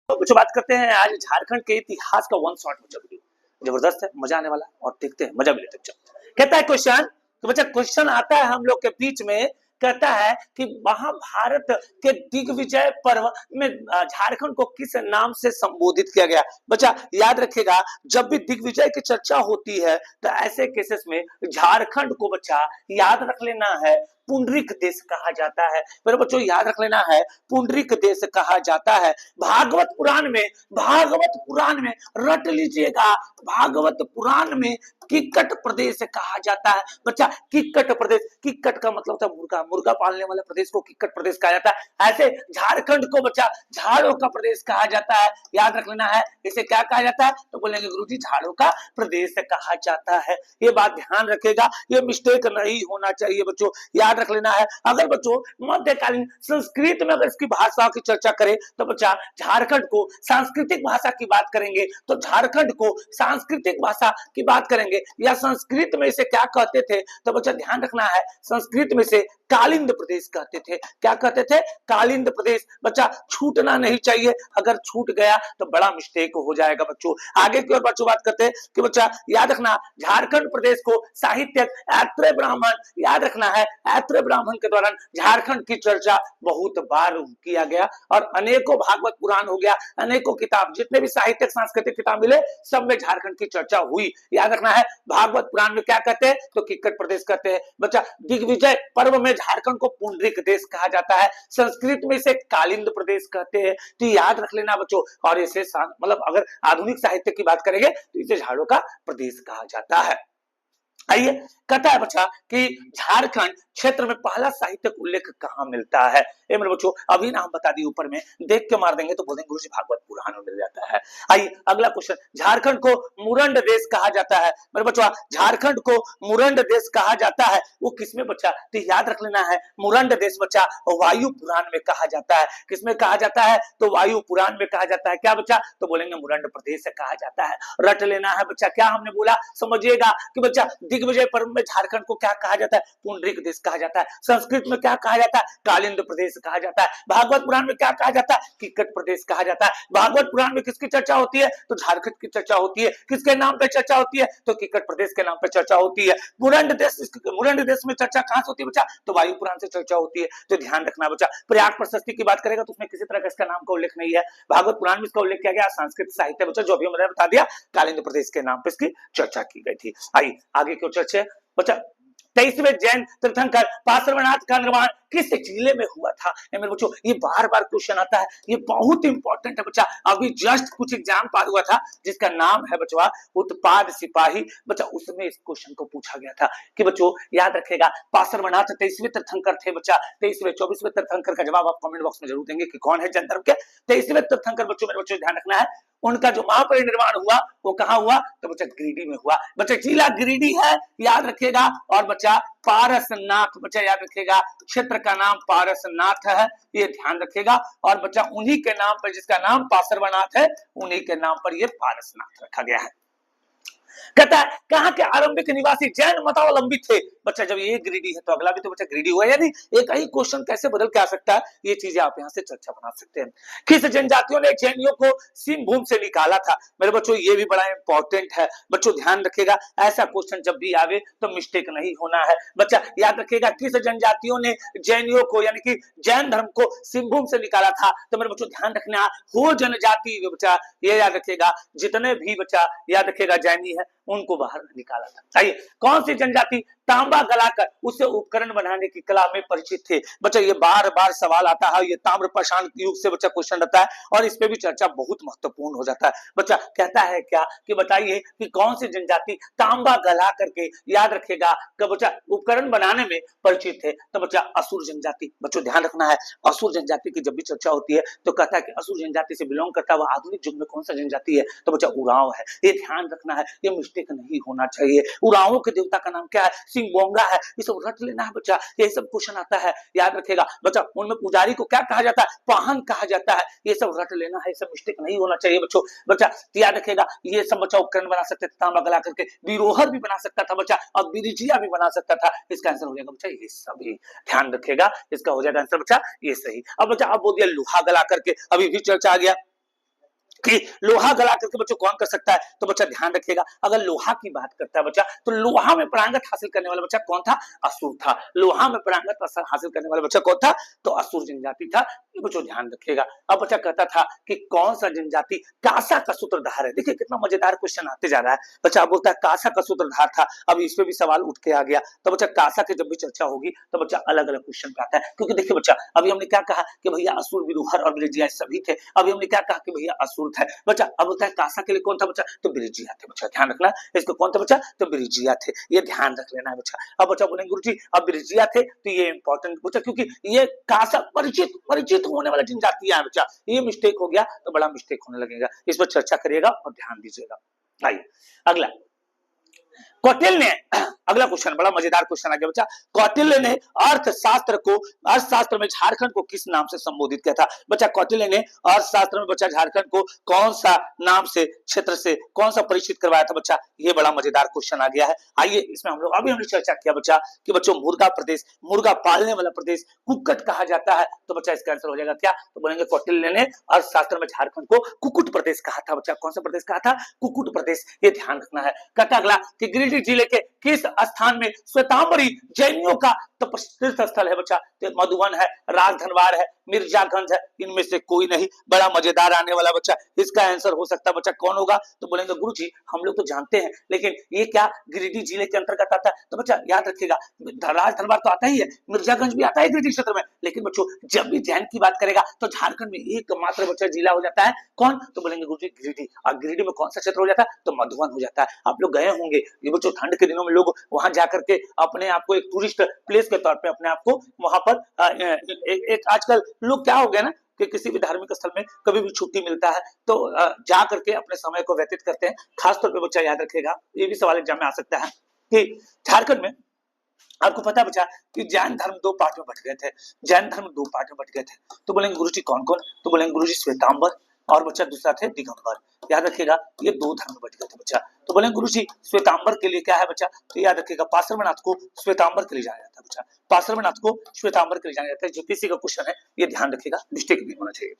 तो कुछ बात करते हैं आज झारखंड के इतिहास का वन शॉट वीडियो। जबरदस्त है, मजा आने वाला है और देखते हैं, मजा भी लेते हैं। चलो, कहता है क्वेश्चन, तो बच्चा क्वेश्चन आता है हम लोग के बीच में। कहता है कि महाभारत के दिग्विजय पर्व में झारखंड को किस नाम से संबोधित किया गया। बच्चा याद रखिएगा, जब भी दिग्विजय की चर्चा होती है तो ऐसे केसेस में झारखंड को बच्चा याद रख लेना है, पुंडरीक देश कहा जाता है। मेरे बच्चों याद रख लेना है, पुंडरीक देश कहा जाता है। भागवत पुराण में रट लीजिएगा, भागवत पुराण में किक्कट प्रदेश कहा जाता है। बच्चा किक्कट प्रदेश, किक्कट का मतलब था मुर्गा, मुर्गा पालने वाले प्रदेश को किक्कट प्रदेश कहा जाता है। ऐसे झारखंड को बच्चा झाड़ों का प्रदेश कहा जाता है। याद रख लेना है, इसे क्या कहा जाता है, तो बोलेंगे गुरुजी झाड़ों का प्रदेश कहा जाता है। ये बात ध्यान रखेगा, ये मिस्टेक नहीं होना चाहिए बच्चों, याद रख लेना है। अगर बच्चों मध्यकालीन संस्कृत में अगर इसकी भाषा की चर्चा करें तो बच्चा झारखंड को सांस्कृतिक भाषा की बात करेंगे, तो झारखंड को सांस्कृतिक भाषा की बात करेंगे। या संस्कृत में इसे क्या कहते थे, तो बच्चा ध्यान रखना है, संस्कृत में से कालिंद प्रदेश कहते थे। क्या कहते थे, कालिंद प्रदेश। बच्चा छूटना नहीं चाहिए, अगर छूट गया तो बड़ा मिस्टेक हो जाएगा बच्चों। आगे की ओर बच्चों बात करते हैं कि बच्चा याद रखना, झारखंड प्रदेश को साहित्यक ऐत्रेय ब्राह्मण, याद रखना है, ऐत्रेय ब्राह्मण के दौरान झारखंड की चर्चा बहुत बार किया गया और अनेकों भागवत पुराण हो गया, अनेकों किताब, जितने भी साहित्यक सांस्कृतिक किताब मिले सब में झारखंड की चर्चा हुई। याद रखना है, भागवत पुराण में क्या कहते हैं, तो किक्कट प्रदेश कहते हैं। बच्चा दिग्विजय पर्व में झारखंड को पुंडरीक देश कहा जाता है, संस्कृत में इसे कालिंद प्रदेश कहते हैं। तो याद रख लेना बच्चों, और इसे मतलब अगर आधुनिक साहित्य की बात करेंगे तो इसे झाड़ों का प्रदेश कहा जाता है। आइए, कहता है बच्चा कि झारखंड क्षेत्र में पहला साहित्यक उल्लेख कहां मिलता है। ये मेरे बच्चों अभी ना हम बता दिए, ऊपर में देख के मार देंगे तो बोलेंगे गुरुजी भागवत पुराण में मिल जाता है। आइए अगला क्वेश्चन, झारखंड को मुरंड देश कहा जाता है। मेरे बच्चों झारखंड को मुरंड देश कहा जाता है, वो किसमें बच्चा, तो याद रख लेना है, मुरंड देश बच्चा वायु पुराण में कहा जाता है। किसमें कहा जाता है, तो वायु पुराण में कहा जाता है। क्या बच्चा, तो बोलेंगे मुरंड प्रदेश से कहा जाता है। रट लेना है बच्चा, क्या हमने बोला समझिएगा कि बच्चा दिग्विजय पर्व में झारखंड को क्या कहा जाता है, पुंडरीक देश कहा जाता है। संस्कृत में क्या कहा जाता है, कालिंद प्रदेश कहा जाता है। भागवत पुराण में क्या कहा जाता है, किक्कट प्रदेश कहा जाता है। भागवत पुराण में किसकी चर्चा होती है, तो झारखंड की चर्चा होती है। किसके नाम पे चर्चा होती है, तो किक्कट प्रदेश के नाम पे चर्चा होती है। मुरंड देश में चर्चा कहां से होती है बच्चा, तो वायु पुराण से चर्चा होती है। तो ध्यान रखना बच्चा, प्रयाग प्रशस्ति की बात करेगा तो उसमें किसी तरह का इसका नाम का उल्लेख नहीं है। भागवत पुराण में इसका उल्लेख किया गया, संस्कृत साहित्य बच्चा जो अभी मैंने बता दिया, कालिंद प्रदेश के नाम पे इसकी चर्चा की गई थी। आइए आगे क्यों चर्चा बच्चा, 23वें जैन तीर्थंकर पार्श्वनाथ का निर्माण किस जिले में हुआ था। मेरे बच्चों ये बार बार क्वेश्चन आता है, ये बहुत इंपॉर्टेंट है बच्चा। अभी जस्ट कुछ एग्जाम पास हुआ था जिसका नाम है बच्चा उत्पाद सिपाही। बच्चा उसमें इस क्वेश्चन को पूछा गया था कि बच्चों याद रखेगा, पार्श्वनाथ 23वें तीर्थंकर थे बच्चा। 23वें 24वें तीर्थंकर का जवाब आप कमेंट बॉक्स में जरूर देंगे कि कौन है जैन धर्म के 23वें तीर्थंकर। बच्चों मेरे बच्चों ध्यान रखना है, उनका जो महापरिनिर्वाण हुआ वो कहां हुआ, तो बच्चा गिरिडीह में हुआ। बच्चा जिला गिरिडीह है, याद रखिएगा। और बच्चा पारसनाथ, बच्चा याद रखिएगा क्षेत्र का नाम पारसनाथ है, ये ध्यान रखिएगा। और बच्चा उन्हीं के नाम पर, जिसका नाम पार्श्वनाथ है, उन्हीं के नाम पर ये पारसनाथ रखा गया है। कहता है कहां के आरंभिक निवासी जैन मतावलंबी थे। बच्चा जब ये गिरिडीह है तो अगला भी तो बच्चा गिरिडीह हुआ, यानी एक ही क्वेश्चन कैसे बदल के आ सकता है, ये चीजें आप यहां से चर्चा बना सकते हैं। किस जनजातियों ने जैनियों को सिंहभूम से निकाला था। मेरे बच्चों ये भी बड़ा इंपॉर्टेंट है, बच्चों ध्यान रखिएगा, ऐसा क्वेश्चन जब भी आवे तो मिस्टेक नहीं होना है। बच्चा याद रखिएगा, किस जनजातियों ने जैनियों को यानी कि जैन धर्म को सिंहभूम से निकाला था, तो मेरे बच्चों ध्यान रखना, हो जनजाति बच्चा ये याद रखिएगा, जितने भी बच्चा याद रखिएगा जैनी है उनको बाहर निकाला था। आइए, कौन सी जनजाति तांबा गलाकर उसे उपकरण बनाने की कला में परिचित थे। बच्चा ये बार बार सवाल आता है, ये ताम्र पाषाण युग से बच्चा क्वेश्चन रहता है और इस पे भी चर्चा बहुत महत्वपूर्ण हो जाता है। बच्चा कहता है क्या कि बताइए कि कौन सी जनजाति तांबा गला करके याद रखेगा कि बच्चा उपकरण बनाने में परिचित थे, तो बच्चा असुर जनजाति। बच्चों ध्यान रखना है, असुर जनजाति की जब भी चर्चा होती है तो कहता है कि असुर जनजाति से बिलोंग करता हुआ आधुनिक युग में कौन सा जनजाति है, तो बच्चा उरांव है। ये ध्यान रखना है, ये मिस्टेक नहीं होना चाहिए। उरांवों के देवता का नाम क्या है, सिंगबोंगा है। ये सब रट लेना है बच्चा, ये सब क्वेश्चन आता है, याद रखेगा बच्चा। उनमें पुजारी को क्या कहा जाता है, पाहन कहा जाता है। ये सब रट लेना है, ये सब मिस्टेक नहीं होना चाहिए बच्चों। बच्चा याद रखेगा, ये सब बच्चा उपकरण बना सकते थे, तांबा गला करके बिरोहर भी बना सकता था बच्चा, और बिरिजिया भी बना सकता था। इसका आंसर हो जाएगा बच्चा ये सभी, ध्यान रखेगा, इसका हो जाएगा आंसर बच्चा ये सही। अब बच्चा अब बोल दिया लोहा गला करके, अभी भी चर्चा आ गया कि लोहा गला करके बच्चों कौन कर सकता है, तो बच्चा ध्यान रखिएगा अगर लोहा की बात करता है बच्चा, तो लोहा में प्रांगत हासिल करने वाला बच्चा कौन था, असुर था। लोहा में प्रांगत हासिल करने वाला बच्चा कौन था, तो असुर जनजाति था। ये बच्चों ध्यान रखिएगा। अब बच्चा कहता था कि कौन सा जनजाति कासा का सूत्रधार है। देखिए कितना मजेदार क्वेश्चन आते जा रहा है। बच्चा बोलता है कासा का सूत्रधार था। अब इस पे भी सवाल उठ के आ गया। तो बच्चा कासा की जब भी चर्चा होगी तो बच्चा अलग अलग क्वेश्चन पे आता है, क्योंकि देखिए बच्चा अभी हमने क्या कहा कि भैया असुर, विरूहर और ब्रिजिया सभी थे। अभी हमने क्या कहा कि भैया असुर था बच्चा। अब होता है कासा के लिए कौन था बच्चा, तो ब्रिजिया थे। बच्चा ध्यान रखना इसको कौन था बच्चा, तो ब्रिजिया थे। ये ध्यान रख लेना है बच्चा। अब बच्चा बोलेंगे गुरुजी अब ब्रिजिया थे तो ये इंपॉर्टेंट बच्चा, क्योंकि ये कासा परिचित होने वाला जनजातियां है बच्चा। ये मिस्टेक हो गया तो बड़ा मिस्टेक होने लगेगा। इस पर चर्चा करिएगा और ध्यान दीजिएगा। आइए अगला कौटिल्य ने, अगला क्वेश्चन बड़ा मजेदार क्वेश्चन आ गया बच्चा। कौटिल्य ने अर्थशास्त्र में झारखंड को किस नाम से संबोधित किया था। बच्चा कौटिल्य ने अर्थशास्त्र में बच्चा झारखंड को कौन सा नाम से, क्षेत्र से कौन सा परिचित करवाया था बच्चा। ये बड़ा मजेदार क्वेश्चन आ गया है। आइए इसमें हम लोग अभी हमने चर्चा किया बच्चा कि बच्चों मुर्गा प्रदेश, मुर्गा पालने वाला प्रदेश कुक्कुट कहा जाता है। तो बच्चा इसका आंसर हो जाएगा क्या, तो बोलेंगे कौटिल्य ने अर्थशास्त्र में झारखंड को कुक्कुट प्रदेश कहा था बच्चा। कौन सा प्रदेश कहा था, कुक्कुट प्रदेश। ये ध्यान रखना है। कहता अगला कि गिरिडीह जिले के किस स्थान में श्वेतांबरी जैनियों का तीर्थ स्थल है बच्चा, तो मधुबन है, राजधनवार है, मिर्जागंज है, इनमें से कोई नहीं। बड़ा मजेदार आने वाला बच्चा। इसका आंसर हो सकता है बच्चा कौन होगा, तो बोलेंगे गुरुजी हम लोग तो जानते हैं लेकिन ये क्या गिरिडीह जिले के अंतर्गत आता है। तो बच्चा याद रखिएगा राजधनवार तो आता ही है, मिर्जागंज भी आता है गिरिडीह क्षेत्र में, लेकिन बच्चों जब भी जैन की बात करेगा तो झारखंड में एकमात्र बच्चा जिला हो जाता है कौन, तो बोलेंगे गुरुजी गिरिडीह। और गिरिडीह में कौन सा क्षेत्र हो जाता है, तो मधुबन हो जाता है। आप लोग गए होंगे ये बच्चों, ठंड के दिनों में लोग वहां जाकर के अपने आप को एक टूरिस्ट प्लेस के तौर पे अपने आप को वहां पर एक आजकल लोग क्या हो गया ना कि किसी भी धार्मिक स्थल में कभी भी छुट्टी मिलता है तो जा करके अपने समय को व्यतीत करते हैं। खासतौर पे बच्चा याद रखेगा, ये भी सवाल एग्जाम में आ सकता है कि झारखंड में आपको पता बच्चा कि जैन धर्म दो पार्ट में बट गए थे। जैन धर्म दो पार्ट में बट गए थे। तो बोलेंगे गुरुजी कौन कौन, तो बोलेंगे गुरुजी श्वेतांबर और बच्चा दूसरा थे दिगंबर। याद रखिएगा ये दो धर्म बट गए थे बच्चा। तो बोलेंगे गुरुजी श्वेतांबर के लिए क्या है बच्चा, तो याद रखिएगा पार्श्वनाथ को श्वेतांबर के लिए जाना जाता है बच्चा। पार्श्वनाथ को श्वेतांबर के लिए जाना जाता है। जीपीएससी का क्वेश्चन है, ये ध्यान रखिएगा, मिस्टेक नहीं होना चाहिए।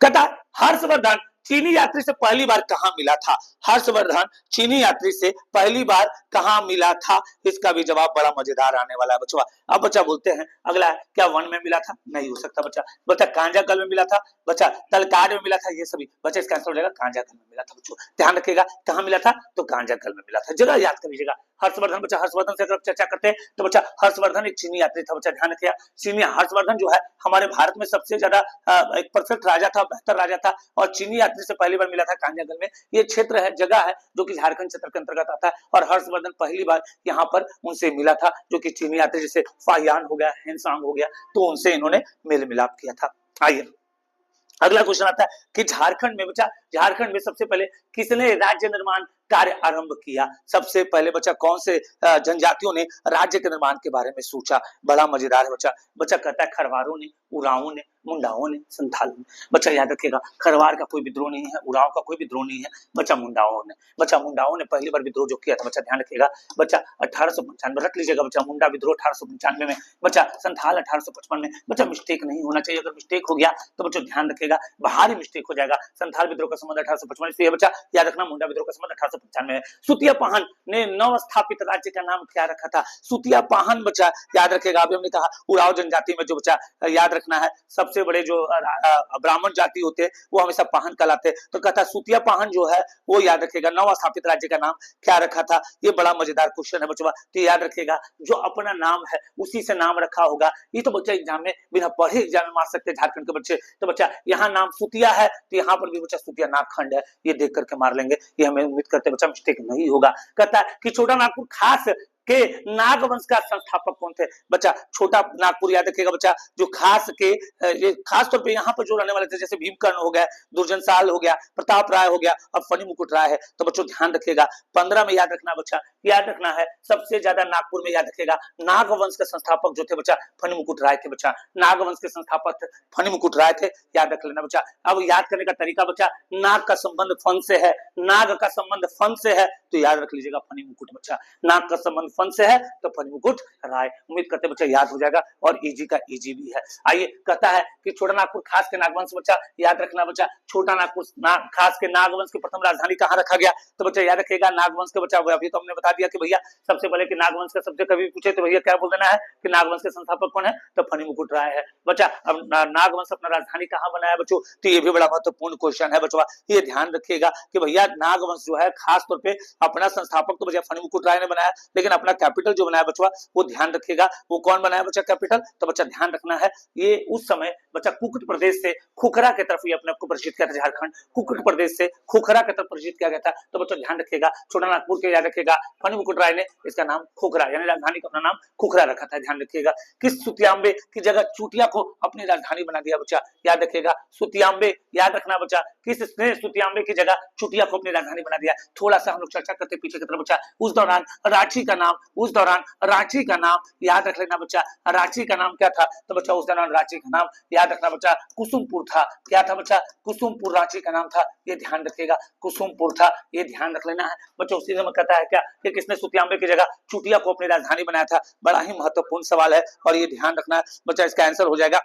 कहता हर्षवर्धन चीनी यात्री से पहली बार कहां मिला था। हर्षवर्धन चीनी यात्री से पहली बार कहां मिला था, इसका भी जवाब बड़ा मजेदार आने वाला है बच्चा। अब बच्चा बोलते हैं अगला है, क्या वन में मिला था, नहीं हो सकता बच्चा। बच्चा कांजाकल में मिला था, बच्चा तलकाड में मिला था, ये सभी बच्चा इसका आंसर हो जाएगा कांजाकल में मिला था बच्चों। ध्यान रखिएगा कहां मिला था, तो कांजाकल में मिला था। जगह याद कर लीजिएगा। हर्षवर्धन बच्चा, हर्षवर्धन से अगर चर्चा करते हैं तो बच्चा हर्षवर्धन एक चीनी यात्री था बच्चा। ध्यान रखिएगा चीनी हर्षवर्धन जो है हमारे भारत में सबसे ज्यादा एक परफेक्ट राजा था, बेहतर राजा था, और चीनी यात्री से पहली बार मिला था कांजागल में। ये क्षेत्र है, जगह है जो कि झारखंड क्षेत्र के अंतर्गत आता है, और हर्षवर्धन पहली बार यहाँ पर उनसे मिला था, जो कि चीनी यात्री जैसे फाहियान हो गया, हेनसांग हो गया, तो उनसे इन्होंने मेल मिलाप किया था। आइए अगला क्वेश्चन आता है कि झारखंड में बच्चा, झारखंड में सबसे पहले किसने राज्य निर्माण कार्य आरंभ किया। सबसे पहले बच्चा कौन से जनजातियों ने राज्य के निर्माण के बारे में सोचा। बड़ा मजेदार है बच्चा। बच्चा कहता है खरवारों ने, उरांवों ने, मुंडाओं ने, संथालों ने। बच्चा याद रखिएगा खरवार का कोई विद्रोह नहीं है, उरांव का कोई विद्रोह नहीं है, बच्चा मुंडाओं ने। बच्चा मुंडाओं ने पहली बार विद्रोह जो किया था बच्चा ध्यान रखिएगा बच्चा 1895 रख लीजिएगा बच्चा। मुंडा विद्रोह 1895 में, बच्चा संथाल 1855 में। बच्चा मिस्टेक नहीं होना चाहिए, अगर मिस्टेक हो गया तो बच्चा ध्यान रखिएगा भारी मिस्टेक हो जाएगा। संथाल विद्रोह का संबंध 1855 से है बच्चा, याद रखना। मुंडा विद्रोह का संबंध 1895 में। सुतिया पाहन ने नव स्थापित राज्य का नाम क्या रखा था। सुतिया पाहन बच्चा याद रखेगा, अभी हमने कहा उराव जनजाति में जो बच्चा याद रखना है सबसे बड़े जो ब्राह्मण जाति होते हैं वो हमेशा पाहन कहलाते हैं। तो कहता सुतिया पाहन जो है वो याद रखेगा नव स्थापित राज्य का नाम क्या रखा था। ये बड़ा मजेदार क्वेश्चन है बच्चों। तो याद रखेगा जो अपना नाम है उसी से नाम रखा होगा। ये तो बच्चा एग्जाम में बिना पढ़े एग्जाम में मार सकते हैं झारखंड के बच्चे। तो बच्चा यहाँ नाम सुतिया है तो यहाँ पर भी बच्चा सुतिया नागखंड है, ये देख करके मार लेंगे। ये हमें उम्मीद करते हैं बच्चा मिस्टेक नहीं होगा। कहता है कि छोटा नागपुर खास के नागवंश का संस्थापक कौन थे। बच्चा छोटा नागपुर याद रखिएगा बच्चा, जो खास के ये खास तौर पे यहाँ पर जो रहने वाले थे जैसे भीमकर्ण हो गया, दुर्जनसाल हो गया, प्रताप राय हो गया और फनी मुकुट राय है। तो बच्चों ध्यान रखिएगा 15 में याद रखना बच्चा, याद रखना है सबसे ज्यादा नागपुर में याद रखिएगा नागवंश के संस्थापक जो थे बच्चा फनी मुकुट राय थे बच्चा। नागवंश के संस्थापक फनी मुकुट राय थे, याद रख लेना बच्चा। अब याद करने का तरीका बच्चा, नाग का संबंध फन से है, नाग का संबंध फन से है तो याद रख लीजिएगा फनी मुकुट बच्चा। नाग का संबंध फन से है तो फनी मुकुट राय। उम्मीद करते बच्चा याद हो जाएगा और इजी का इजी भी है। आइए कहता है कि छोटा नागपुर खास के नागवंश, बच्चा याद रखना बच्चा, छोटा नागपुर खास के नागवंश की प्रथम राजधानी कहाँ रखा गया, तो बच्चा याद रखेगा नागवंश के। बच्चा अभी तो हमने बता दिया कि भैया सबसे पहले कि नागवंश का सबसे कभी पूछे तो भैया क्या बोल देना है कि नागवंश के संस्थापक कौन है, तो फनी मुकुट राय है। बच्चा अब नागवंश अपना राजधानी कहाँ बनाया बच्चों, तो ये भी बड़ा महत्वपूर्ण क्वेश्चन है बच्चों। ये ध्यान रखिएगा कि भैया नागवंश जो है खास तौर पे अपना संस्थापक तो भैया फनी मुकुट राय ने बनाया, लेकिन अपना कैपिटल जो बनाया बच्चों वो ध्यान रखिएगा वो कौन बनाया बच्चा कैपिटल, तो बच्चा ध्यान रखना है ये उस समय बच्चा कुकुट प्रदेश से खुखरा की तरफ ये अपने आप को परिचित किया था। झारखंड कुकुट प्रदेश से खुखरा की तरफ परिचित किया गया था। तो बच्चों ध्यान रखिएगा छोटा नागपुर के याद रखिएगा फनी मुकुट राय ने इसका नाम खुखरा यानी राजधानी का अपना नाम खुखरा रखा था। ध्यान रखिएगा किस सुतियांबे की जगह चूटिया को अपनी राजधानी बना दिया बच्चा, याद रखिएगा सुतियांबे, याद रखना बच्चा किसने सुतियांबे की जगह चूटिया को अपनी राजधानी बना दिया। थोड़ा सा हम लोग चर्चा करते पीछे की तरफ बच्चा, उस दौरान रांची का नाम याद रख लेना बच्चा, रांची का नाम क्या था, तो बच्चा उस दौरान रांची का नाम याद रखना बच्चा कुसुमपुर था। क्या था बच्चा, कुसुमपुर रांची का नाम था, ये ध्यान रखिएगा कुसुमपुर था, ये ध्यान रख लेना है बच्चों। उसी में कहता है क्या कि किसने सुतियांबे की जगह चूटिया को अपनी राजधानी बनाया था, बड़ा ही महत्वपूर्ण सवाल है और ये ध्यान रखना है बच्चा। इसका आंसर हो जाएगा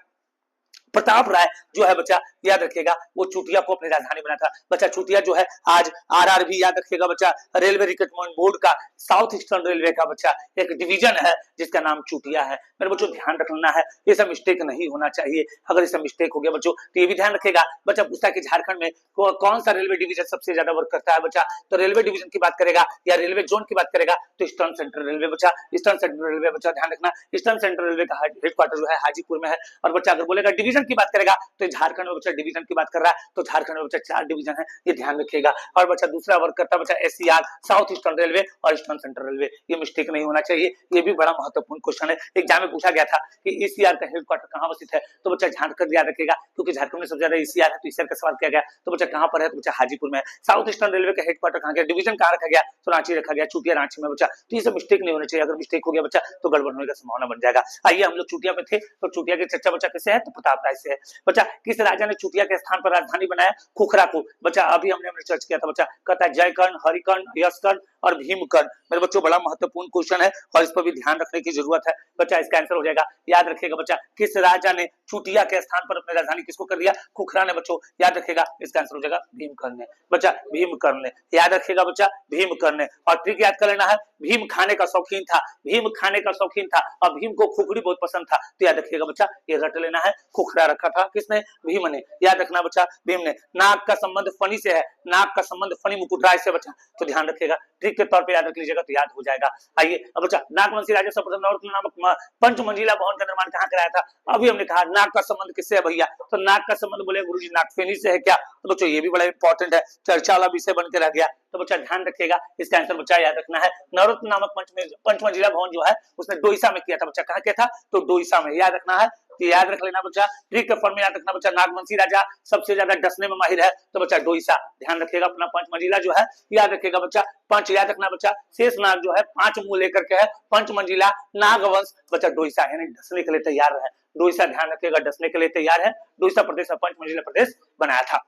प्रताप राय जो है बच्चा, याद रखिएगा वो चूटिया को अपनी राजधानी बना था। बच्चा चूटिया जो है आज आरआरबी याद रखिएगा बच्चा रेलवे रिक्रूटमेंट बोर्ड का साउथ ईस्टर्न रेलवे का बच्चा एक डिवीजन है जिसका नाम चूटिया है। मेरे बच्चों ध्यान रखना है, ये सब मिस्टेक नहीं होना चाहिए। अगर ये सब मिस्टेक हो गया बच्चों तो ये भी ध्यान रखेगा। बच्चा पूछता है कि झारखंड में कौन सा रेलवे डिवीजन सबसे ज्यादा वर्क करता है बच्चा, तो रेलवे डिवीजन की बात करेगा या रेलवे जोन की बात करेगा तो ईस्टर्न सेंट्रल रेलवे बच्चा, ईस्टर्न सेंट्रल रेलवे बच्चा ध्यान रखना। ईस्टर्न सेंट्रल रेलवे का हेडक्वार्टर जो है हाजीपुर में है। और बच्चा अगर बोलेगा डिवीजन की बात करेगा तो झारखंड में बच्चा डिवीजन की बात कर रहा है तो झारखंड में बच्चा 4 डिवीजन है, ये ध्यान रखिएगा। और बच्चा दूसरा वर्क करता है बच्चा एससीआर साउथ ईस्टर्न रेलवे और ईस्टर्न सेंट्रल रेलवे, ये मिस्टेक नहीं होना चाहिए। ये भी बड़ा महत्वपूर्ण क्वेश्चन है, एग्जाम में पूछा गया था कि ईसीआर का हेडक्वार्टर कहां स्थित है, तो बच्चा झारखंड याद रखेगा क्योंकि झारखंड में सबसे ज्यादा ईसीआर है तो ईसीआर का सवाल किया गया। तो बच्चा कहां पर है, तो बच्चा हाजीपुर में है। साउथ ईस्टर्न रेलवे का हेडक्वार्टर कहां गया, डिवीजन कहां रखा गया, तो रांची रखा गया, चूटिया रांची में बच्चा। तो ये सब मिस्टेक नहीं होना चाहिए, अगर मिस्टेक हो गया बच्चा तो गड़बड़ होने का संभावना बन जाएगा। आइए हम लोग चूटिया में थे तो चूटिया की चर्चा बच्चा किससे है, तो प्रताप राय से है। बच्चा किस राजा ने चूटिया के स्थान पर राजधानी बनाया, खुखरा को। बच्चा अभी हमने चर्च किया था बच्चा, कहता है जयकर्ण, हरिकर्ण, यशकर्ण और भीमकर्ण। मेरे बच्चों बड़ा महत्वपूर्ण क्वेश्चन है और इस पर भी ध्यान रखने की जरूरत है बच्चा। इसका आंसर हो जाएगा, याद रखिएगा बच्चा, किस राजा ने चूटिया के स्थान पर अपनी राजधानी किसको कर दिया, खुखरा ने बच्चों, याद रखिएगा। इसका आंसर हो जाएगा भीमकर्ण ने बच्चा, भीमकर्ण ने, याद रखिएगा बच्चा भीमकर्ण ने। और ट्रिक याद कर लेना है, भीम खाने का शौकीन था, भीम खाने का शौकीन था और भीम को खुखड़ी बहुत पसंद था, तो याद रखिएगा बच्चा ये रट लेना है, खुखरा रखा था किसने, भीम ने, याद रखना बच्चा भीम ने। नाग का संबंध फनी से है, नाग का संबंध फनी मुकुट राय से बच्चा, तो ध्यान रखिएगा, ट्रिक के तौर पे याद रख लीजिएगा तो याद हो जाएगा। आइए अब बच्चा, नागवंशी राजा सर्वप्रथम नवरत्न नामक पंचमंजिला भवन का निर्माण कहाँ कराया था, अभी हमने कहा नाग का संबंध किससे है भैया, तो नाग का संबंध बोले गुरुजी नागफेनी से है क्या, तो बच्चों ये भी बड़ा इंपॉर्टेंट है, चर्चा वाला विषय बन के रह गया। तो बच्चा ध्यान रखिएगा, इसका आंसर बच्चा याद रखना है, नवरत्न नामक पंचमंजिला भवन जो है उसने डोईसा में किया था बच्चा, कहाँ किया था, तो डोईसा में, याद रखना है। तो याद रख लेना बच्चा, ट्रिक के फॉर्म में याद रखना बच्चा, नागवंशी राजा सबसे ज्यादा डसने में माहिर है, तो बच्चा डोईसा, ध्यान रखिएगा। अपना पंचमंजिला जो है याद रखिएगा बच्चा, पंच याद रखना बच्चा, शेष नाग जो है 5 मुंह लेकर के है, पंचमंजिला नागवंश बच्चा डोईसा यानी डसने के लिए तैयार है, डोईसा ध्यान रखिएगा, डसने के लिए तैयार है, डोईसा प्रदेश पंचमंजिला प्रदेश बनाया था।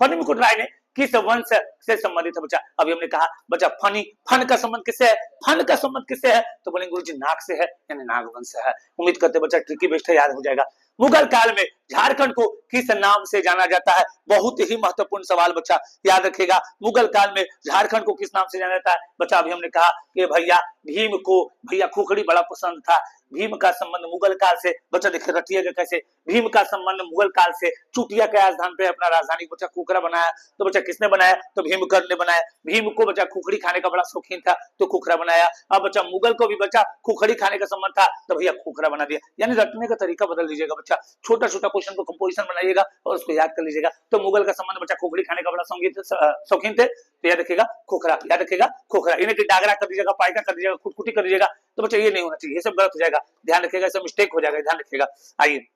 फनी मुकुट राय ने किस वंश से संबंधित है बच्चा, अभी हमने कहा बच्चा फनी, फन का संबंध किससे है, फन का संबंध किससे है, तो बोलेंगे गुरुजी नाग से है यानी नागवंश से है। उम्मीद करते बच्चा ट्रिकी बेस्ट है, याद हो जाएगा। मुगल काल में झारखंड को किस नाम से जाना जाता है, बहुत ही महत्वपूर्ण सवाल बच्चा, याद रखिएगा। मुगल काल में झारखंड को किस नाम से जाना जाता है बच्चा, अभी हमने कहा कि भैया भीम को भैया खुखड़ी बड़ा पसंद था, भीम का संबंध मुगल काल से, बच्चा देखिए रटिएगा कैसे, भीम का संबंध मुगल काल से, चूटिया के राजधानी पे अपना राजधानी बच्चा खुखरा बनाया, तो बच्चा किसने बनाया, तो भीमकर्ण ने बनाया। भीम को बच्चा खुखड़ी खाने का बड़ा शौकीन था तो खुखरा बनाया। अब बच्चा मुगल को भी बच्चा खुखड़ी खाने का संबंध था तो भैया खुखरा बना दिया, यानी रटने का तरीका बदल दीजिएगा बच्चा, छोटा छोटा क्वेश्चन को कंपोजिशन बनाइएगा और उसको याद कर लीजिएगा। तो मुगल का संबंध बच्चा खुखड़ी खाने का बड़ा शौकीन थे, तो याद रखिएगा खुखरा, याद रखिएगा खुखरा, इन्हें डागरा कर दीजिएगा, पायका कर दीजिएगा, खुटकुटी कर दीजिएगा, तो बच्चा ये नहीं होना चाहिए, ये सब गलत हो जाएगा, ध्यान रखिएगा, सब मिस्टेक हो जाएगा, ध्यान रखिएगा। आइए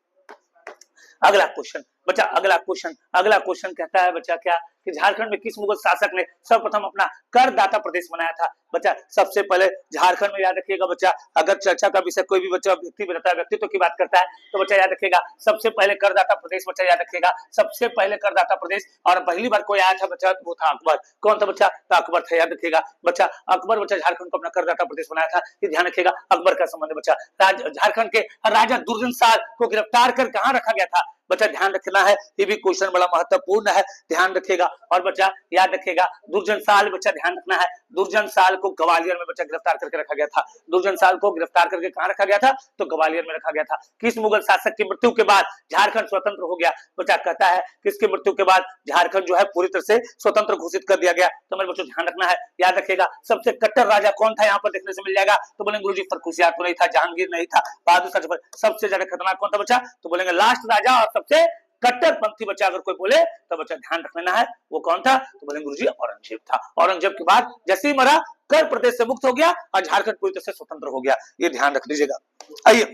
अगला क्वेश्चन बच्चा अगला क्वेश्चन कहता है बच्चा क्या कि झारखंड में किस मुगल शासक ने सर्वप्रथम अपना करदाता प्रदेश बनाया था। बच्चा सबसे पहले झारखंड में याद रखिएगा बच्चा, अगर चर्चा का विषय कोई भी बच्चा व्यक्ति बताता है, व्यक्तित्व की बात करता है, तो बच्चा याद रखिएगा सबसे पहले करदाता प्रदेश, बच्चा याद रखिएगा सबसे पहले करदाता प्रदेश। और पहली बार कोई आया था बच्चा, वो था अकबर। कौन था बच्चा? तो अकबर था, याद रखिएगा बच्चा अकबर बच्चा झारखंड को अपना करदाता प्रदेश बनाया था। ये ध्यान रखिएगा, अकबर का संबंध है बच्चा। झारखंड के राजा दुर्जन साल को गिरफ्तार कर कहां रखा गया था? बच्चा ध्यान रखना है, ये भी क्वेश्चन बड़ा महत्वपूर्ण है, ध्यान रखिएगा। और बच्चा याद रखिएगा दुर्जन साल, बच्चा ध्यान रखना है, दुर्जन साल को ग्वालियर में बच्चा गिरफ्तार करके रखा गया था। दुर्जन साल को गिरफ्तार करके कहां रखा गया था? तो ग्वालियर में रखा गया था। किस मुगल शासक की मृत्यु के बाद झारखंड स्वतंत्र हो गया? बच्चा कहता है किसकी मृत्यु के बाद झारखंड जो है पूरी तरह से स्वतंत्र घोषित कर दिया गया। तो मेरे बच्चों ध्यान रखना है, याद रखिएगा सबसे कट्टर राजा कौन था यहाँ पर देखने से मिल जाएगा। तो बोलेंगे गुरुजी फर्रुखसियार तो नहीं था, जहांगीर नहीं था, बहादुर शाह जफर। सबसे ज्यादा खतरनाक कौन था बच्चा? तो बोलेंगे लास्ट राजा और सबसे कट्टरपंथी बच्चा अगर कोई बोले तो बच्चा ध्यान रख लेना है वो कौन था? तो बोलेंगे गुरुजी औरंगजेब था। औरंगजेब के बाद जैसे ही मरा कर प्रदेश से मुक्त हो गया और झारखंड पूरी तरह से स्वतंत्र हो गया, ये ध्यान रख लीजिएगा। आइए,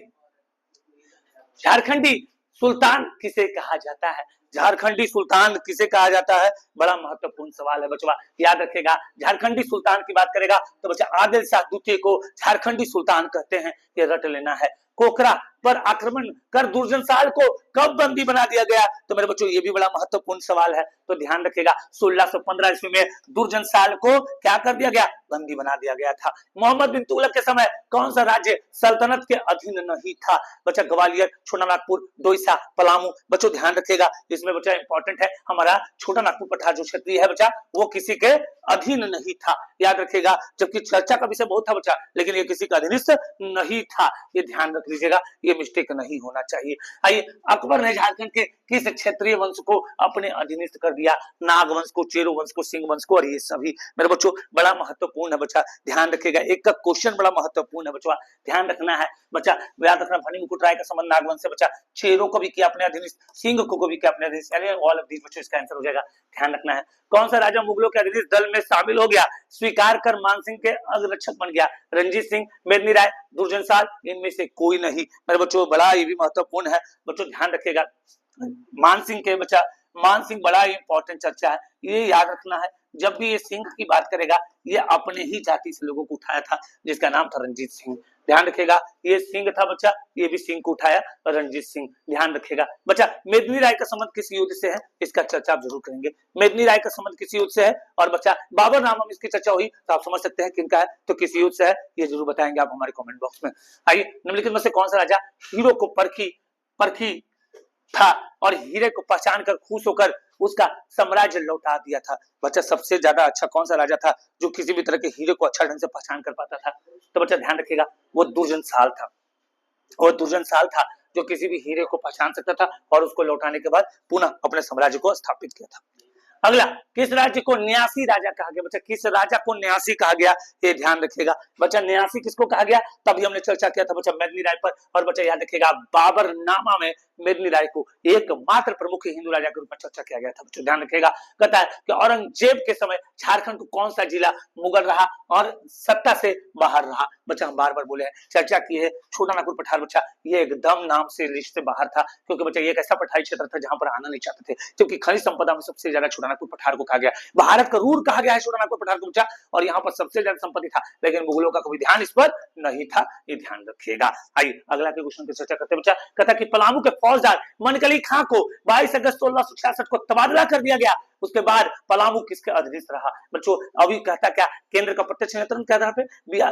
झारखंडी सुल्तान किसे कहा जाता है? झारखंडी सुल्तान किसे कहा जाता है? बड़ा महत्वपूर्ण सवाल है बच्चा, याद रखेगा। झारखंडी सुल्तान की बात करेगा तो बच्चा आदिल शाह द्वितीय को झारखंडी सुल्तान कहते हैं, ये रट लेना है। कोकरा पर आक्रमण कर दुर्जन साल को कब बंदी बना दिया गया? तो मेरे बच्चों ये भी बड़ा महत्वपूर्ण सवाल है, तो ध्यान रखिएगा 1615 ईस्वी में दुर्जन साल को क्या कर दिया गया? बंदी बना दिया गया था। मोहम्मद बिन तुगलक के समय कौन सा राज्य सल्तनत के अधीन नहीं था? बच्चा ग्वालियर, छोटानागपुर, दोईसा, पलामू। बच्चों ध्यान रखिएगा, इसमें बच्चा इंपॉर्टेंट है हमारा छोटानागपुर पठार जो क्षेत्रीय है बच्चा, वो किसी के अधीन नहीं था, याद रखिएगा। जबकि चर्चा का विषय बहुत था बच्चा, लेकिन ये किसी का अधीनस्थ नहीं था, ये ध्यान रख लीजिएगा, ये मिस्टेक नहीं होना चाहिए। आइए, अकबर ने झारखंड के किस क्षेत्रीय वंश को अपने अधीनस्थ कर दिया? नाग वंश को, चेरो वंश को, सिंह वंश को, और ये सभी मेरे बच्चों बड़ा महत्वपूर्ण है बच्चा, ध्यान रखिएगा। एक का क्वेश्चन बड़ा महत्वपूर्ण है बच्चा, ध्यान रखना है बच्चा। याद रखना भनी मुकुट राय का संबंध नाग वंश से बच्चा, चेरो को भी किया अपने अधीनस्थ, सिंह को भी किया अपने अधीनस्थ, यानी ऑल ऑफ दीस बच्चों इसका आंसर हो जाएगा, ध्यान रखना है। कौन सा राजा मुगलों के अधीनस्थ दल में शामिल हो गया, स्वीकार कर मानसिंह के अंगरक्षक बन गया? रणजीत सिंह, मेदिनी राय, दुर्जन साल, इनमें से कोई नहीं। मेरे बच्चों बड़ा ये भी महत्वपूर्ण है बच्चों, ध्यान रखिएगा। मानसिंह के बच्चा, मानसिंह बड़ा इंपॉर्टेंट चर्चा है, ये याद रखना है। जब भी ये सिंह की बात करेगा ये अपने ही जाति से लोगों को उठाया था, जिसका नाम था रंजीत सिंह, ध्यान रखिएगा। ये सिंह था बच्चा, ये भी सिंह को उठाया रंजीत सिंह, ध्यान रखिएगा बच्चा। मेदिनी राय का संबंध किस युद्ध से है? इसका चर्चा आप जरूर करेंगे। मेदिनी राय का संबंध किस युद्ध से है? और बच्चा बाबर नाम इसकी चर्चा हुई तो आप समझ सकते हैं किनका है, तो किस युद्ध से है ये जरूर बताएंगे आप हमारे कमेंट बॉक्स में। आइए, निम्नलिखित में से कौन सा राजा हीरो को परखी था और हीरे को पहचान कर खुश होकर उसका साम्राज्य लौटा दिया था? बच्चा सबसे ज्यादा अच्छा कौन सा राजा था जो किसी भी तरह के हीरे को अच्छा ढंग से पहचान कर पाता था? तो बच्चा ध्यान रखिएगा वो दुर्जन साल था, वो दुर्जन साल था जो किसी भी हीरे को पहचान सकता था और उसको लौटाने के बाद पुनः अपने साम्राज्य को स्थापित किया था। अगला, किस राज्य को न्यासी राजा कहा गया? बच्चा किस राजा को न्यासी कहा गया, ये ध्यान रखिएगा बच्चा। न्यासी किसको कहा गया? तभी हमने चर्चा किया था बच्चा मेदिनी राय पर। और बच्चा याद रखिएगा बाबर नामा में मेदिनी राय को एकमात्र प्रमुख हिंदू राजा के रूप में चर्चा किया गया था बच्चों, ध्यान रखिएगा। कहता है कि औरंगजेब के समय झारखंड को कौन सा जिला मुगल रहा और सत्ता से बाहर रहा? बच्चा हम बार बार बोले हैं, चर्चा की है, छोटानागपुर पठार बच्चा ये एकदम नाम से लिस्ट से बाहर था, क्योंकि बच्चा ये एक ऐसा पठारी क्षेत्र था जहां पर आना नहीं चाहते थे, क्योंकि खनिज संपदा में सबसे ज्यादा छोटानागपुर पठार को कहा गया, भारत का रूर कहा गया है छोटानागपुर पठार को बच्चा, और यहाँ पर सबसे ज्यादा संपत्ति था, लेकिन मुगलों का कोई ध्यान इस पर नहीं था, ये ध्यान रखिएगा। आइए अगला के क्वेश्चन की चर्चा करते हैं बच्चा। कहता कि पलामू के फौजदार मनकली खां को 22 अगस्त 1666 को तबादला कर दिया गया, उसके बाद पलामू किसके अधीनस्थ रहा? बच्चों अभी कहता क्या, केंद्र का प्रत्यक्ष नियंत्रण के आधार पे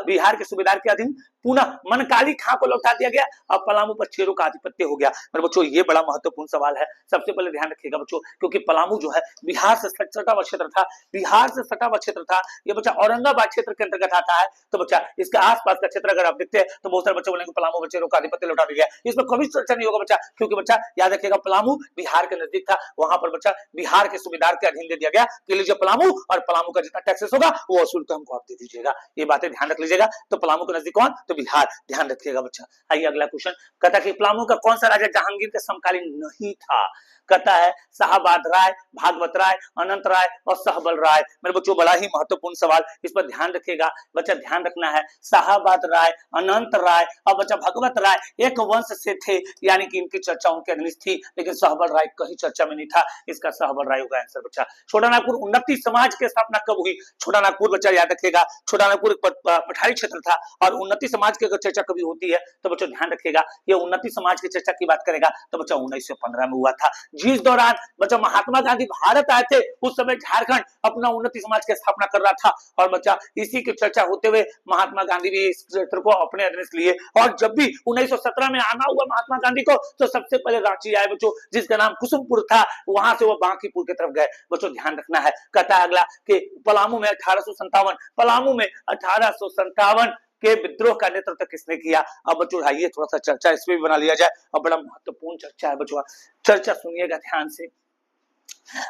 बिहार के सूबेदार के अधीन पुनः मनकाली खां को लौटा दिया गया, अब पलामू पर चेरो का आधिपत्य हो गया। मेरे बच्चों ये बड़ा महत्वपूर्ण सवाल है, सबसे पहले ध्यान रखिएगा बच्चों, क्योंकि पलामू जो है बिहार से सटा हुआ क्षेत्र था, बिहार से सटा हुआ क्षेत्र था, ये बच्चा औरंगाबाद क्षेत्र के अंतर्गत आता है, तो बच्चा इसके आसपास का क्षेत्र अगर आप देखते हैं तो बहुत सारे बच्चे बोलेंगे पलामू पर चेरो का आधिपत्य लौटा दिया गया, इसमें कभी चर्चा नहीं होगा बच्चा, क्योंकि बच्चा याद रखिएगा पलामू बिहार के नजदीक था, वहां पर बच्चा बिहार के सूबेदार के अधीन दे दिया गया कि लीजिए पलामू, और पलामू का जितना टैक्सेस होगा वो वसूल कर हमको आप दे दीजिएगा, ये बातें ध्यान रख लीजिएगा। तो पलामू के नजदीक कौन? तो बिहार, ध्यान रखिएगा बच्चा। आइए अगला क्वेश्चन, कहता कि पलामू का कौन सा राजा जहांगीर के समकालीन नहीं था? कहता है शाहबाद राय, भागवत राय, अनंत राय और सहबल राय। मेरे बच्चों बड़ा ही महत्वपूर्ण सवाल, इस पर ध्यान रखिएगा बच्चा, ध्यान रखना है। शाहबाद राय, अनंत राय और बच्चा भगवत राय एक वंश से थे, यानी कि इनकी चर्चा उनके अधीन थी, लेकिन सहबल राय कहीं चर्चा में नहीं था। इसका सहबल राय होगा आंसर बच्चा। छोटा नागपुर उन्नति समाज की स्थापना कब हुई? छोटा नागपुर बच्चा याद रखिएगा, छोटा नागपुर पठारी क्षेत्र था और उन्नति समाज की अगर चर्चा कभी होती है तो बच्चों ध्यान रखिएगा, ये उन्नति समाज की चर्चा की बात करेगा तो बच्चा 1915 में हुआ था। जिस दौरान बच्चा महात्मा गांधी भारत आए थे उस समय झारखंड अपना उन्नति समाज की स्थापना कर रहा था और बच्चा इसी की चर्चा होते हुए महात्मा गांधी भी इस क्षेत्र को अपने अधीन लिए। और जब भी 1917 में आना हुआ महात्मा गांधी को तो सबसे पहले रांची आए बच्चों, जिसका नाम कुसुमपुर था, वहां से वो बांकीपुर की तरफ गए। बच्चों ध्यान रखना है, कहता है अगला कि पलामू में 1857, पलामू में 1857 के विद्रोह का नेतृत्व किसने किया? अब बच्चों आइए थोड़ा सा चर्चा इस पे भी बना लिया जाए, अब बड़ा महत्वपूर्ण चर्चा है बच्चों, चर्चा सुनिएगा ध्यान से।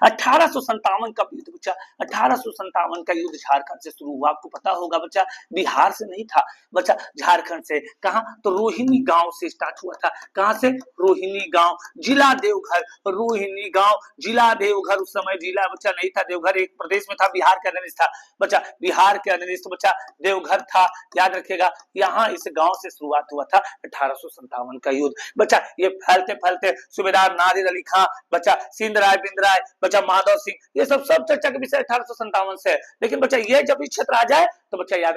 1857 का युद्ध बच्चा, 1857 का युद्ध झारखंड से शुरू हुआ। आपको पता होगा बच्चा, बिहार से नहीं था बच्चा, झारखंड से। कहां? तो रोहिणी गांव से स्टार्ट हुआ था। कहां से? रोहिणी गांव, जिला देवघर। रोहिणी गांव, जिला देवघर। उस समय जिला बच्चा नहीं था, देवघर एक प्रदेश में था, बिहार के अधीन था बच्चा, बिहार के अधीन बच्चा देवघर था, याद रखिएगा। यहाँ इस गांव से शुरुआत हुआ था 1857 का युद्ध बच्चा। ये फैलते फैलते सूबेदार नादिर अली खां बच्चा, सिंध राय, बिंद राय बच्चा, माधव सिंह, ये सब चर्चा के विषय 1857 से। लेकिन बच्चा ये जब इस क्षेत्र आ जाए तो बच्चा याद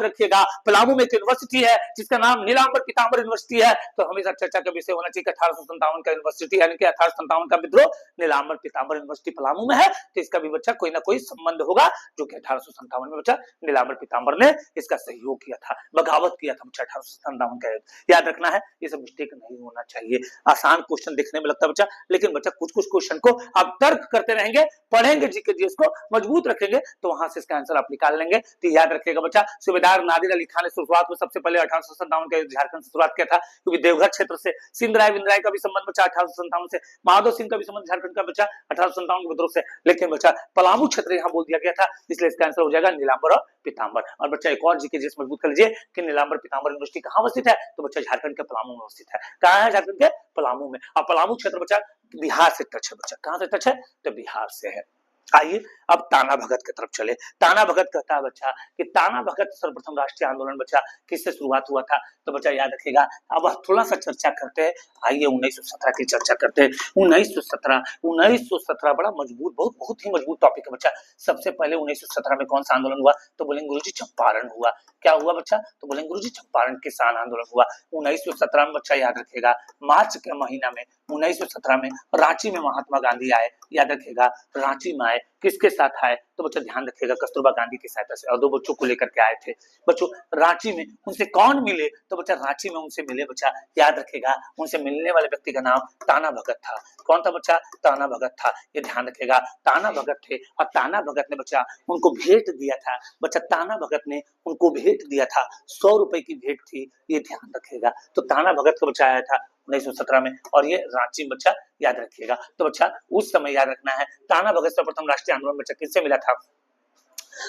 रखिएगा पलामू में एक यूनिवर्सिटी है जिसका नाम नीलांबर पीताम्बर यूनिवर्सिटी है, तो हमेशा चर्चा का विषय होना चाहिए 1857 का यूनिवर्सिटी, यानी कि 1857 का विद्रोह नीलांबर पीताम्बर यूनिवर्सिटी पलामू में है, तो इसका भी बच्चा कोई ना कोई संबंध होगा, जो कि 1857 में बच्चा नीलांबर पीताम्बर ने इसका सहयोग किया था, बगावत किया था बच्चा 1857 का। याद रखना है, ये सब मिस्टेक नहीं होना चाहिए। आसान क्वेश्चन देखने में लगता है बच्चा, लेकिन बच्चा कुछ कुछ क्वेश्चन को आप तर्क करते रहेंगे, पढ़ेंगे, जीके जीएस को मजबूत रखेंगे तो वहां से इसका आंसर आप निकाल लेंगे। तो याद रखिएगा बच्चा, सूबेदार नादिर अली खान ने शुरुआत में सबसे पहले 1857 के झारखंड से शुरुआत किया था, क्योंकि देवघर क्षेत्र से सिंध राय, बिंद राय का भी संबंध बच्चा 1857 से, माधव सिंह का भी संबंध झारखंड का बच्चा 1857 के विद्रोह से, लेकिन बच्चा पलामू क्षेत्र यहाँ बोल दिया गया था, इसलिए इसका आंसर हो जाएगा नीलांबर और पीताम्बर। और बच्चा एक और जीके जीएस मजबूत कर लीजिए कि नीलांबर पीताम्बर यूनिवर्सिटी कहाँ अवस्थित है, तो बच्चा झारखंड के पलामू में अवस्थित है। कहाँ है? झारखंड के पलामू में। और पलामू क्षेत्र बच्चा बिहार से टच है बच्चा, कहां से टच है? तो बिहार से है। आइए अब ताना भगत की तरफ चले। ताना भगत कहता है बच्चा कि ताना भगत सर्वप्रथम राष्ट्रीय आंदोलन बच्चा किससे शुरुआत हुआ था, तो बच्चा याद रखिएगा। अब थोड़ा सा चर्चा करते हैं, आइए 1917 की चर्चा करते हैं। 1917 बड़ा मजबूत, बहुत ही मजबूत टॉपिक है बच्चा। सबसे पहले 1917 में कौन सा आंदोलन हुआ, तो बोलेंगे गुरुजी चंपारण हुआ। क्या हुआ बच्चा? तो बोलेंगे गुरुजी चंपारण किसान आंदोलन हुआ 1917 में बच्चा, याद रखिएगा। मार्च के महीना में 1917 में रांची में महात्मा गांधी आए, याद रखिएगा, रांची में आए, किसके साथ आए, तो बच्चा ध्यान रखिएगा कस्तूरबा गांधी की सहायता से, और 2 बच्चों को लेकर के आए थे बच्चों। रांची में उनसे कौन मिले, तो बच्चा रांची में उनसे मिले बच्चा, याद रखिएगा। उनसे मिलने वाले व्यक्ति का नाम ताना भगत था। कौन था बच्चा? ताना भगत था, ये ध्यान रखिएगा। ताना भगत थे और ताना भगत ने बच्चा उनको भेंट दिया था बच्चा, ताना भगत ने उनको भेंट दिया था, 100 रुपए की भेंट थी, ये ध्यान रखिएगा। तो ताना भगत का बच्चा आया था 1917 में, और ये रांची में बच्चा, याद रखिएगा। तो बच्चा उस समय याद रखना है, ताना भगत सर्वप्रथम राष्ट्रीय आंदोलन बच्चा किससे मिला था,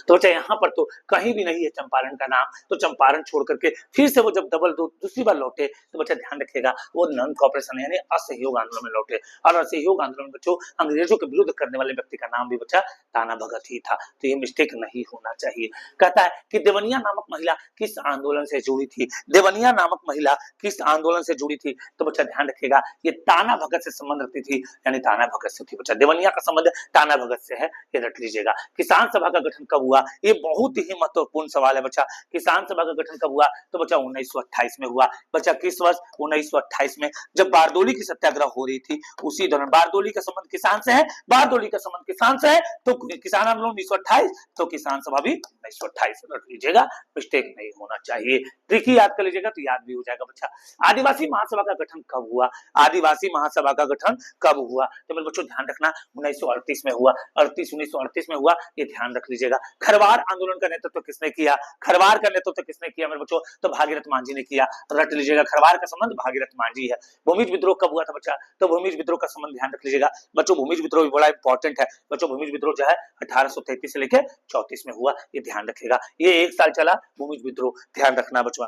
तो बच्चा यहाँ पर तो कहीं भी नहीं है चंपारण का नाम। तो चंपारण छोड़ करके फिर से वो जब दूसरी बार लौटे तो बच्चा ध्यान रखिएगा, वो नॉन कॉपरेशन यानी असहयोग आंदोलन में लौटे, और असहयोग आंदोलन बच्चों अंग्रेजों के विरुद्ध करने वाले व्यक्ति का नाम भी बच्चा ताना भगत ही था। तो ये मिस्टेक नहीं होना चाहिए। कहता है कि देवनिया नामक महिला किस आंदोलन से जुड़ी थी, देवनिया नामक महिला किस आंदोलन से जुड़ी थी, तो बच्चा ध्यान रखिएगा, ये ताना भगत से संबंध रखती थी, यानी ताना भगत से थी बच्चा। देवनिया का संबंध ताना भगत से है, ये रट लीजिएगा। किसान सभा का गठन कब हुआ, ये बहुत ही महत्वपूर्ण सवाल है बच्चा। किसान सभा का गठन कब हुआ, तो बच्चा 1928 में हुआ बच्चा। किस वर्ष? 1928 में, जब बारदोली की सत्याग्रह हो रही थी उसी दौरान। बारदोली का संबंध किसान से है, बारदोली का संबंध किसान से है, तो किसान आंदोलन 1928, तो किसान सभा भी 1928 रख लीजिएगा, मिस्टेक नहीं होना चाहिए। ट्रिकी याद कर लीजिएगा तो याद भी हो जाएगा बच्चा। आदिवासी महासभा का गठन कब हुआ, आदिवासी महासभा का गठन कब हुआ, तो मेरे बच्चों ध्यान रखना 1938 में हुआ, 1938 में हुआ, ये ध्यान रख लीजिएगा। खरवार आंदोलन का नेतृत्व किसने किया, खरवार का नेतृत्व किसने किया मेरे बच्चों, तो भागीरथ मांझी ने किया, रट लीजिएगा। खरवार का संबंध भागीरथ मांझी है। भूमिज विद्रोह कब हुआ था बच्चा, तो भूमिज विद्रोह का संबंध ध्यान रख लीजिएगा बच्चों। भूमिज विद्रोह भी बड़ा इंपॉर्टेंट है बच्चों। भूमिज विद्रोह जो है 1833 से लेकर 34 में हुआ, ये ध्यान रखिएगा। ये 1 साल चला भूमिज विद्रोह, ध्यान रखना बच्चों।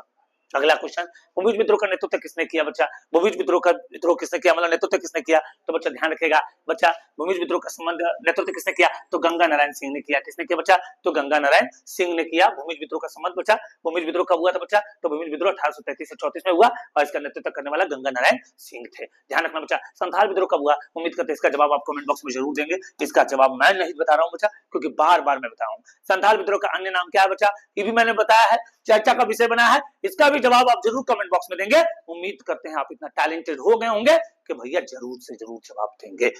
अगला क्वेश्चन, भूमिज विद्रोह का नेतृत्व किसने किया बच्चा? भूमिज विद्रोह किसने किया, मतलब नेतृत्व किसने किया? तो बच्चा ध्यान रखेगा बच्चा, भूमिज विद्रोह का संबंध नेतृत्व किसने किया? तो गंगा नारायण सिंह ने किया। किसने किया बच्चा? तो गंगा नारायण सिंह ने किया भूमिज विद्रोह का संबंध बच्चा। भूमिज विद्रोह कब हुआ था बच्चा? तो भूमिज विद्रोह 1833 से 34 में हुआ और इसका नेतृत्व करने वाला गंगा नारायण सिंह थे। ध्यान रखना बच्चा। संथाल विद्रोह कब हुआ? उम्मीद करते हैं इसका जवाब आप कमेंट बॉक्स में जरूर देंगे। इसका जवाब मैं नहीं बता रहा हूं बच्चा, क्योंकि बार बार मैं बता रहा हूं। संथाल विद्रोह का अन्य नाम क्या है बच्चा? ये भी मैंने बताया है, चर्चा का विषय बना है। इसका भी जवाब आप जरूर कमेंट बॉक्स में देंगे। उम्मीद करते हैं आप इतना टैलेंटेड हो गए होंगे कि भैया जरूर से जरूर जवाब देंगे।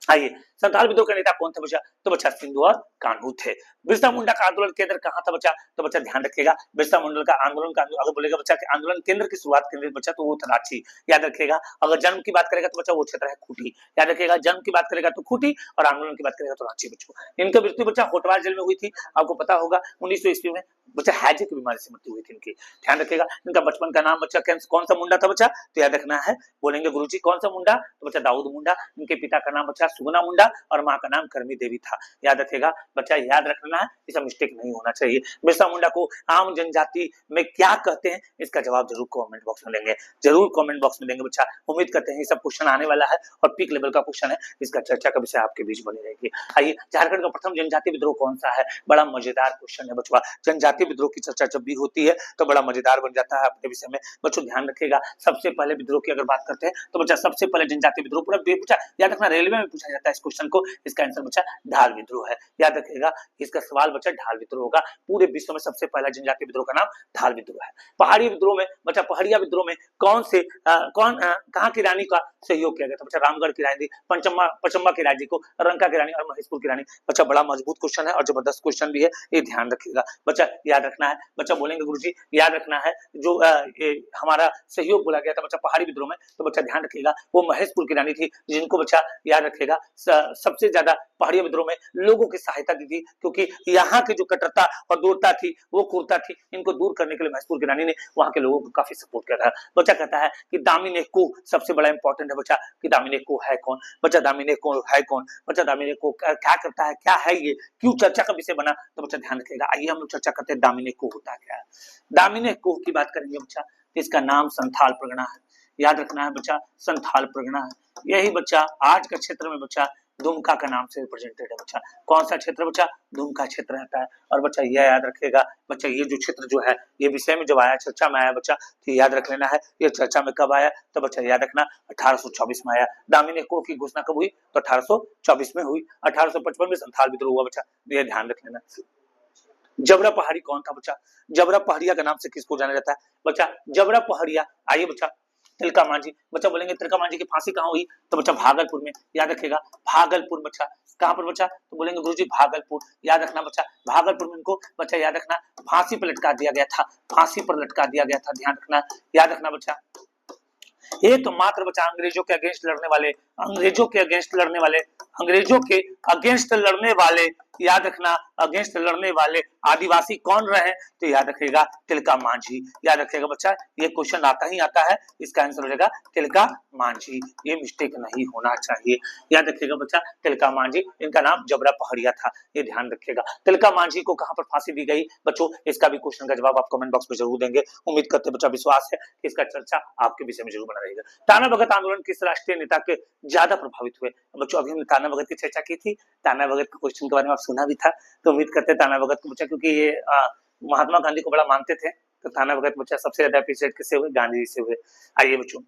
आइए, संथाल विद्रोह का नेता कौन थे बच्चा? तो बच्चा सिंधु और कान्हू थे। बिरसा मुंडा का आंदोलन केंद्र कहां था बच्चा? तो बच्चा ध्यान रखिएगा, बिरसा मुंडा का आंदोलन का अगर बोलेगा बच्चा कि आंदोलन केंद्र की शुरुआत केंद्र बच्चा तो वो था रांची। याद रखिएगा। अगर जन्म की बात करेगा तो बच्चा वो क्षेत्र है खूंटी। याद रखिएगा, जन्म की बात करेगा तो खूंटी और आंदोलन की बात करेगा तो रांची बच्चों। इनकी मृत्यु बच्चा होटवार जेल में हुई थी, आपको पता होगा 1900 ईस्वी में बच्चा हैजे की बीमारी से मृत्यु हुई थी इनकी। ध्यान रखिएगा। इनका बचपन का नाम बच्चा कौन सा मुंडा था बच्चा? तो याद रखना है, बोलेंगे गुरुजी कौन सा मुंडा? तो बच्चा दाऊद मुंडा। इनके पिता का नाम बच्चा सुगना मुंडा और मां का नाम करमी देवी था। याद रखिएगा बच्चा, याद रखना है, इसका मिस्टेक नहीं होना चाहिए। बिरसा मुंडा को आम जनजाति में क्या कहते हैं? इसका जवाब जरूर कमेंट बॉक्स में देंगे, जरूर कमेंट बॉक्स में देंगे बच्चा। उम्मीद करते हैं ये सब क्वेश्चन आने वाला है और पीक लेवल का क्वेश्चन है, इसका चर्चा का विषय आपके बीच बनी रहेगी। आइए, झारखंड का प्रथम जनजाति विद्रोह कौन सा है? बड़ा मजेदार क्वेश्चन है बच्चों। जनजाति विद्रोह की चर्चा जब भी होती है तो बड़ा मजेदार बन जाता है अपने विषय में बच्चों। ध्यान रखिएगा, सबसे पहले विद्रोह की अगर बात करते हैं तो बच्चा सबसे पहले जनजाति विद्रोह पूरा पूछा, याद रखना रेलवे में पूछा जाता है इस क्वेश्चन को। इसका आंसर बच्चा ढाल विद्रोह है। याद रखिएगा, इसका सवाल बच्चा ढाल विद्रोह होगा। पूरे विश्व में सबसे पहला जनजाति विद्रोह का नाम ढाल विद्रोह है। पहाड़ी विद्रोह में बच्चा, पहाड़िया विद्रोह में कहां की रानी का सहयोग किया गया था बच्चा? रामगढ़ की रानी, पचम्बा की रानी को, रंका की रानी और महेशपुर की रानी। बच्चा बड़ा मजबूत क्वेश्चन है और जबरदस्त क्वेश्चन भी है, ये ध्यान रखिएगा बच्चा। याद रखना है बच्चा, बोलेंगे गुरुजी याद रखना है जो हमारा सहयोग बोला गया था बच्चा पहाड़ी विद्रोह में, तो बच्चा ध्यान रखिएगा वो महेशपुर की रानी थी, जिनको बच्चा याद रखिएगा सबसे ज्यादा पहाड़ी विद्रोह में लोगों की सहायता दी थी, क्योंकि यहाँ की जो कट्टरता और दूरता थी, वो क्रूरता थी, इनको दूर करने के लिए महेशपुर की रानी ने वहां के लोगों को काफी सपोर्ट किया था। बच्चा कहता है कि दामिनी को सबसे बड़ा इंपॉर्टेंट है बच्चा, कि दामिनी को है कौन? बच्चा दामिनी को है कौन? बच्चा दामिनी को क्या करता है, क्या है ये, क्यों चर्चा का विषय बना? तो बच्चा ध्यान रखिएगा। आइए हम लोग चर्चा करते हैं दामिनी को होता क्या है। दामिनी को की बात करेंगे बच्चा, इसका नाम संथाल परगना है। याद रखना है बच्चा, संथाल परगना है। यही बच्चा आज का क्षेत्र में बच्चा दुमका का नाम से रिप्रेजेंटेड है बच्चा। कौन सा क्षेत्र बच्चा? दुमका क्षेत्र रहता है। और बच्चा यह याद रखेगा बच्चा, ये जो क्षेत्र जो है ये विषय में जब आया, चर्चा में आया बच्चा, तो याद रख लेना है ये चर्चा में कब आया? तो बच्चा याद रखना 1824 में आया। दामिनी को की घोषणा कब हुई? तो 1824 में हुई। 1855 में संथाल विद्रोह हुआ बच्चा, ये ध्यान रख लेना। जबरा पहाड़ी कौन था बच्चा? जबरा पहाड़िया के नाम से किसको जाना जाता है बच्चा? जबरा पहाड़िया। आइए बच्चा, तिलका मांझी। बच्चा बोलेंगे तिलका मांझी की फांसी कहाँ हुई? तो बच्चा भागलपुर में। याद रखेगा, भागलपुर बच्चा। कहां पर बच्चा? तो बोलेंगे गुरुजी भागलपुर। याद रखना बच्चा, भागलपुर में इनको बच्चा याद रखना फांसी पर लटका दिया गया था, फांसी पर लटका दिया गया था। ध्यान रखना, याद रखना बच्चा। ये तो मात्र बच्चा अंग्रेजों के अगेंस्ट लड़ने वाले, अंग्रेजों के अगेंस्ट लड़ने वाले, अंग्रेजों के अगेंस्ट लड़ने वाले, याद रखना अगेंस्ट लड़ने वाले आदिवासी कौन रहे? तो याद रखिएगा तिलका मांझी। याद रखिएगा बच्चा, ये क्वेश्चन आता ही आता है, इसका आंसर हो जाएगा तिलका मांझी। ये मिस्टेक नहीं होना चाहिए। याद रखिएगा बच्चा, तिलका मांझी, इनका नाम जबरा पहाड़िया था, ये ध्यान रखिएगा। तिलका मांझी को कहां पर फांसी दी गई बच्चों? इसका भी क्वेश्चन का जवाब आप कमेंट बॉक्स में जरूर देंगे। उम्मीद करते बच्चा, विश्वास है कि इसका चर्चा आपके विषय में जरूर बना रहेगा। ताना भगत आंदोलन किस राष्ट्रीय नेता के ज्यादा प्रभावित हुए बच्चों? अभी हमने ताना भगत की चर्चा की थी, ताना भगत के क्वेश्चन के बारे में आप सुना भी था, तो उम्मीद करते हैं ताना भगत को बच्चा, क्योंकि ये महात्मा गांधी को बड़ा मानते थे, तो ताना भगत बच्चा सबसे ज्यादा अप्रिशिएट किससे हुए? गांधी जी से हुए। आइए बच्चों,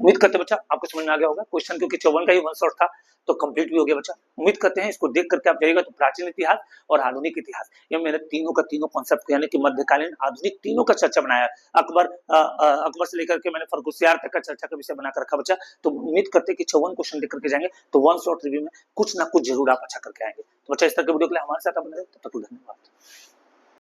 उम्मीद करते बच्चा आपको समझ में आ गया होगा क्वेश्चन, क्योंकि 54 का ही वन शॉट था तो कंप्लीट भी हो गया बच्चा। उम्मीद करते हैं इसको देख करके आप जाइएगा तो प्राचीन इतिहास और आधुनिक इतिहास, ये मैंने तीनों का तीनों कॉन्सेप्ट यानी कि मध्यकालीन आधुनिक तीनों का चर्चा बनाया। अकबर से लेकर के मैंने फर्रुखसियार तक का चर्चा का विषय बनाकर रखा बच्चा। तो उम्मीद करते हैं कि 54 क्वेश्चन लेकर के जाएंगे तो वन शॉट रिव्यू में कुछ ना कुछ जरूर आप अच्छा करके आएंगे। तो बच्चा इस तरह के वीडियो के लिए हमारे साथ आप बने रहे, तब तक धन्यवाद।